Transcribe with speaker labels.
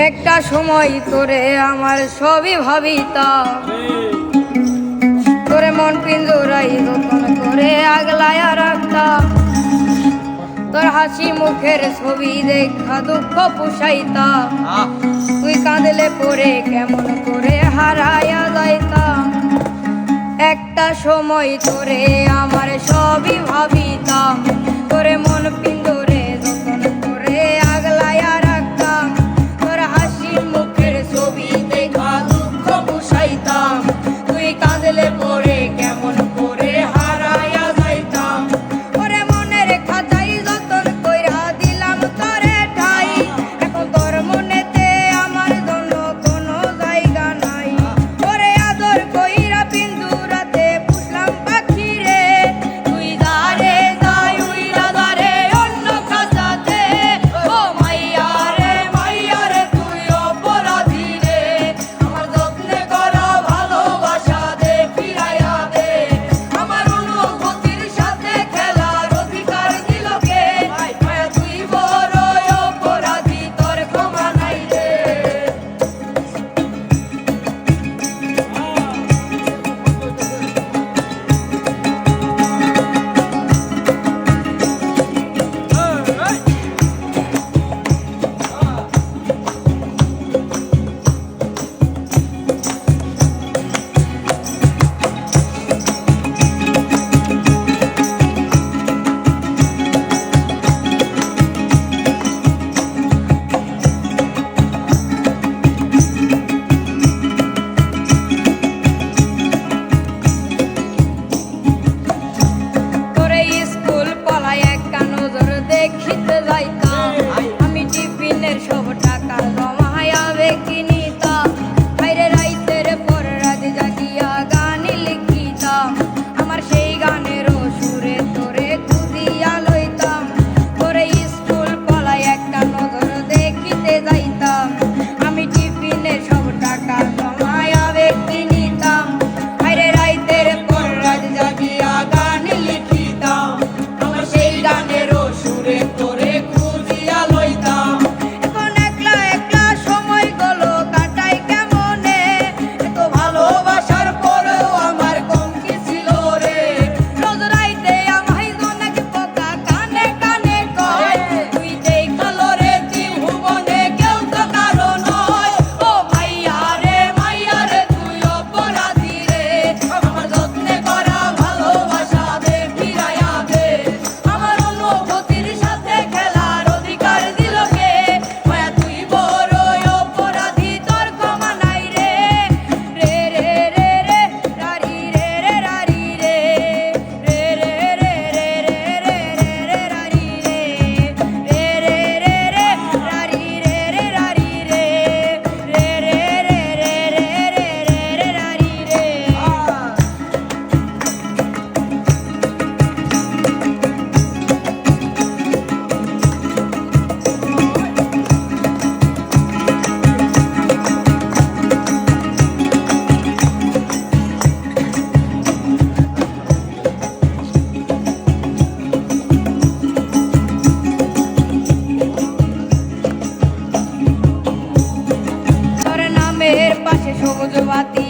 Speaker 1: একটা সময় তোরে আমার সবই ভাবিতাম, তোরে মন পিঞ্জরাই যতন করে আগলায়া রাখতাম। তোর হাসি মুখের ছবি দেখা দুঃখ পুষাইতাম, তুই কাঁদলে পরে কেমন করে হারাইয়া যাইতাম। একটা সময় তোরে আমার সবই ভাবিতাম, তোরে মন পিঞ্জরে যতন করে আগলায়া রাখতাম। তোর হাসি মুখের ছবি দেখা দুঃখ পুষাইতাম, তুই কাঁদলে পরে কেমন করে হারাইয়া যাইতাম। ওরে মনের খাতাই যতন কইরা দিলাম তোরে ঠাই, এখন তোর মনেতে আমার জন্য কোনো জায়গা নাই। ওরে আদর কইরা পিঞ্জুরাতে পুষলাম পাখি রে, তুই দারে যাই উইরা দারে অন্য খাঁচাতে। ও মাইয়া রে তুই অপরাধী রে, আমার যত্নে করা ভালোবাসা দে ফিরাইয়া দে। আমার অনুভূতির সাথে খেলার অধিকার দিল কে, মায়া তুই বড় অপরাধী, তোর ক্ষমা নাই রে। তোরে স্কুল পলায় একটা নজর দেখিতে যাইতাম, আমি টিফিনের সব টাকা জমায়া বেকি নিতাম। বাইরে রাইতের পর রাত জাগিয়া গান লিখিতাম, আমার সেই গানেরও সুরে তোরে খুঁজিয়া লইতাম। তোরে স্কুল পলায় একটা নজর দেখিতে যাইতাম, আমি টিফিনের সব টাকা জমায়া বেকি নিতাম। বাইরে রাইতের পর রাত জাগিয়া গান লিখিতাম, আমার সেই গানেরও সুরে তোরে খুঁজিয়া লইতাম। এখন একলা একলা সময় গেলো কাটাই কেমনে, এত ভালোবাসার পরেও আমার কম কি ছিল রে। রোজ রাইতে আমায় জনক পোকা কানে কানে কয়, তুই দেখালো রে ত্রিভুবনে কেউ তো কারো নয়। ও মাইয়া রে তুই অপরাধী রে, আমার যত্নে করা ভালোবাসা দে ফিরাইয়া দে। আমার অনুভূতির সাথে খেলার অধিকার দিল কে, মায়া তুই বড় অপরাধী, তোর ক্ষমা নাই রে। রে রে রে রে রারি রে রে রারি রে, রে রে রে রে রে রে রে রারি রে, রে রে রে রে রারি রে রে রারি রে, রে রে রে রে রে রে রে রারি রে। তোর নামের পাশে সবুজ বাতি